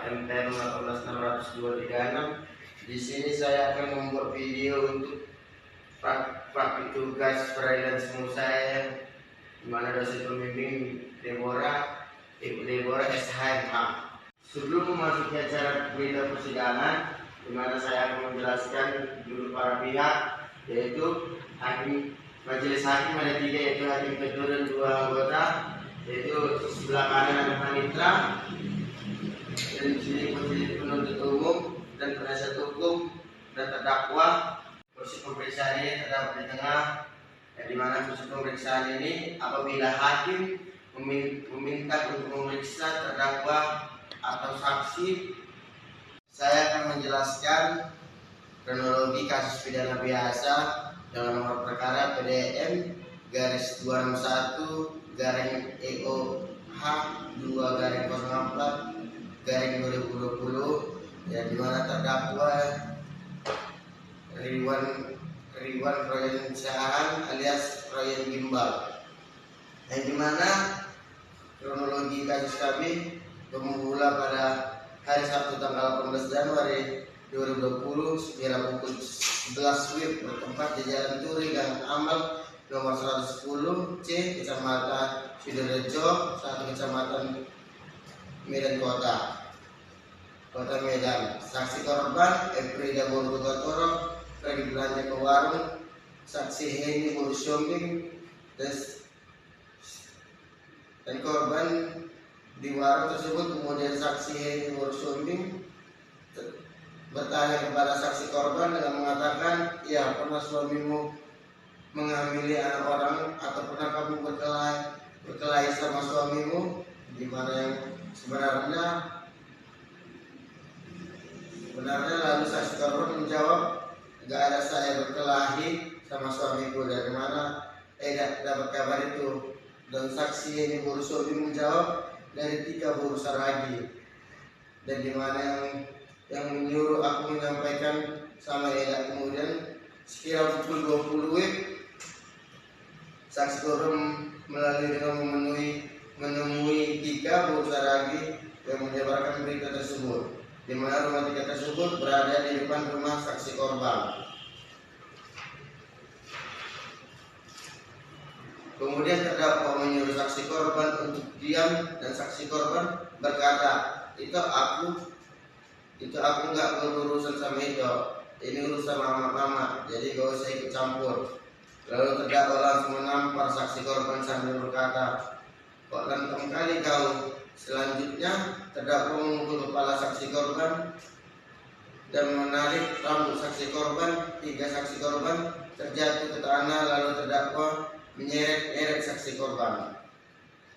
MTM 18636. Di sini saya akan membuat video untuk praktik tugas freelance saya, di mana dosen pembimbing Deborah, Ibu Deborah SHMH. Sebelum memasuki acara berita persidangan, di mana saya akan menjelaskan dulu para pihak, yaitu hakim majelis hakim ada 3, yaitu hakim ketua dan 2 anggota, yaitu sebelah kanan ada panitra, dan di sini posisi penuntut umum dan penasihat hukum dan terdakwa. Proses pemeriksaan ini terdapat di tengah, di mana proses pemeriksaan ini apabila hakim meminta untuk memeriksa terdakwa atau saksi. Saya akan menjelaskan kronologi kasus pidana biasa dengan nomor perkara PDM garis 261 garing EOH 2/04 garing 2020, ya, di mana terdakwa Ridwan Royan Syahan alias Royan Gimbal, yang dimana kronologi kasus kami bermula pada hari Sabtu tanggal 18 Januari 2020 sekira pukul 11 WIB bertempat di Jalan Turi Gang Amal nomor 110 C, Kecamatan Sidorejo, 1 Kecamatan Medan Kota Medan. Saksi korban Efrida Borgogatoro pergi belanja ke warung. Saksi Heni Borsombing dan korban di warung tersebut. Kemudian saksi Heni Borsombing bertanya kepada saksi korban dengan mengatakan, "Ya, pernah suamimu menghamili anak orang atau pernah kamu berkelahi sama suamimu?" Di mana yang sebenarnya lalu saksi korban menjawab, "Gak ada, saya berkelahi sama suamiku, dari mana dapat kabar itu?" Dan saksi ini Borsombing menjawab, "Dari 3 Buru Saragi." Dan di mana yang menyuruh aku menyampaikan sama Eda. Kemudian sekira pukul 20 WIB saksi korban melalui dengan menemui 3 Buru Saragi yang menyebarkan berita tersebut, di mana rumah 3 tersebut berada di depan rumah saksi korban. Kemudian terdakwa menyuruh saksi korban untuk diam, dan saksi korban berkata, itu aku nggak berurusan sama itu, ini urusan mama, jadi gak usah ikut campur. Lalu terdakwa langsung menampar saksi korban sambil berkata, "Kok lantang kali kau?" Selanjutnya terdakwa memukul kepala saksi korban dan menarik rambut saksi korban. 3 saksi korban terjatuh ke tanah, lalu terdakwa menyeret saksi korban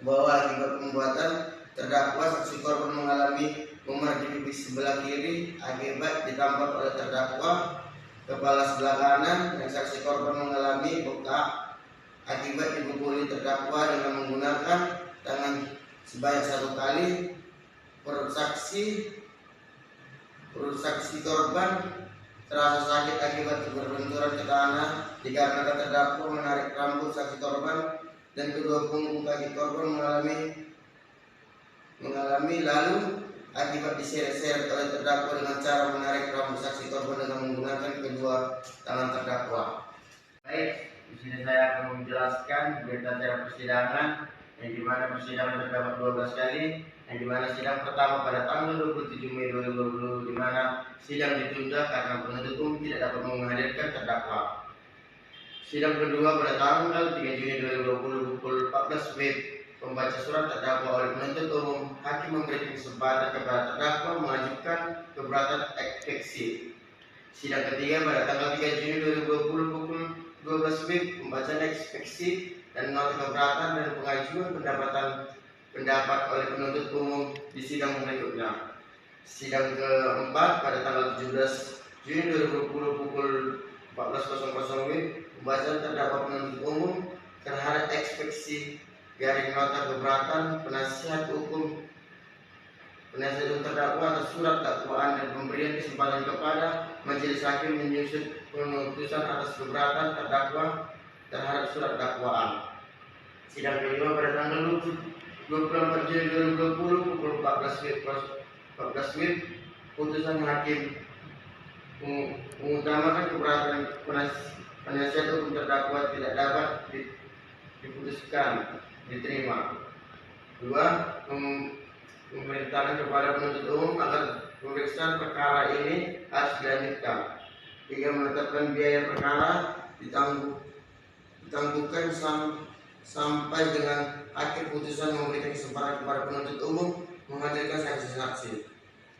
bahwa akibat pembuatan terdakwa saksi korban mengalami memar di pipi sebelah kiri akibat ditampar oleh terdakwa, kepala sebelah kanan, dan saksi korban mengalami bengkak akibat dipukuli terdakwa dengan menggunakan tangan sebanyak 1 kali. Perut saksi korban terasa sakit akibat berbenturan ke tanah dikarenakan terdakwa menarik rambut saksi korban, dan kedua punggung kaki korban mengalami lalu akibat diseret-seret oleh terdakwa dengan cara menarik rambut saksi korban dengan menggunakan kedua tangan terdakwa. Baik, di sini saya akan menjelaskan berita acara persidangan, yang dimana persidangan terdapat 12 kali, yang dimana sidang pertama pada tanggal 27 Mei 2020, dimana sidang ditunda karena penuntut umum tidak dapat menghadirkan terdakwa. Sidang kedua pada tanggal 3 Juni 2020 pukul 14 WIB, pembaca surat terdakwa oleh penuntut umum. Hakim memberikan kesempatan kepada terdakwa mengajukan keberatan eksepsi. Sidang ketiga pada tanggal 3 Juni 2020 pukul 12 WIB, pembacaan eksepsi dan nota keberatan dan pengajuan pendapat oleh penuntut umum di sidang berikutnya. Sidang keempat pada tanggal 17 Juni 2020 pukul 14.00 WIB, pembacaan terdakwa penuntut umum terhadap eksepsi garing nota keberatan penasihat hukum terdakwa atas surat dakwaan dan pemberian kesempatan kepada majelis hakim menyusun pemutusan atas keberatan terdakwa terhadap surat dakwaan. Sidang kedua pada tanggal 24 Juni 2020 pukul 14 14 WIB, putusan hakim mengutamakan keberatan penasihat hukum terdakwa tidak dapat diputuskan diterima. 2. Memerintahkan kepada penuntut umum agar pemeriksaan perkara ini harus dilanjutkan. 3. Menetapkan biaya perkara ditangguhkan sampai dengan akhir putusan memberikan kesempatan kepada penuntut umum menghadirkan saksi-saksi.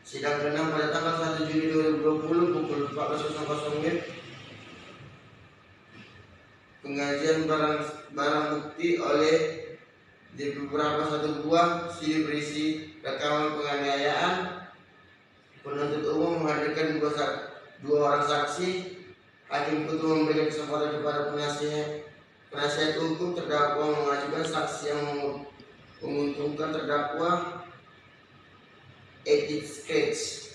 Sidang ke-6 pada tanggal 1 Juni 2020 pukul 14.00 WIB. Pengajian barang bukti oleh di beberapa satu buah CD berisi rekaman penganiayaan. Penuntut umum menghadirkan dua orang saksi. Hakim Ketua memberikan kesempatan kepada penasihat hukum terdakwa mengajukan saksi yang menguntungkan terdakwa. Edit sketch.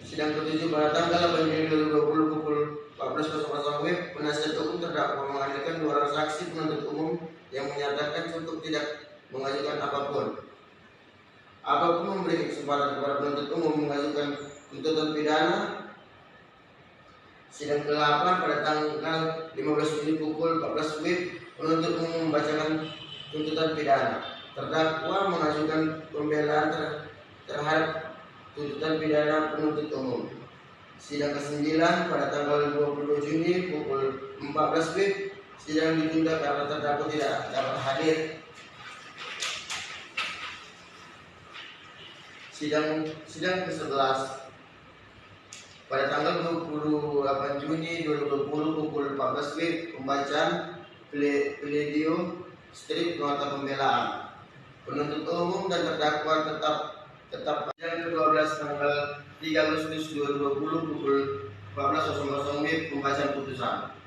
Sidang ke-7 pada tanggal 8 Juni 2020 pukul 14.00 WIB. Penasihat hukum terdakwa menghadirkan dua orang saksi penuntut umum yang menyatakan cukup tidak mengajukan apapun memberi kesempatan kepada penuntut umum mengajukan tuntutan pidana. Sidang ke-8 pada tanggal 15 Juni pukul 14 WIB. Penuntut umum membacakan tuntutan pidana. Terdakwa mengajukan pembelaan terhadap tuntutan pidana penuntut umum. Sidang ke-9 pada tanggal 20 Juni pukul 14 WIB. Sidang ditunda karena terdakwa tidak dapat hadir. Sidang ke-11 pada tanggal 28 Juni 2020 pukul 14 WIB. Pembacaan pledio strip nota pembelaan. Penuntut umum dan terdakwa tetap sidang ke-12 tanggal 3 Agustus 2020 pukul 14.00 WIB. Pembacaan putusan.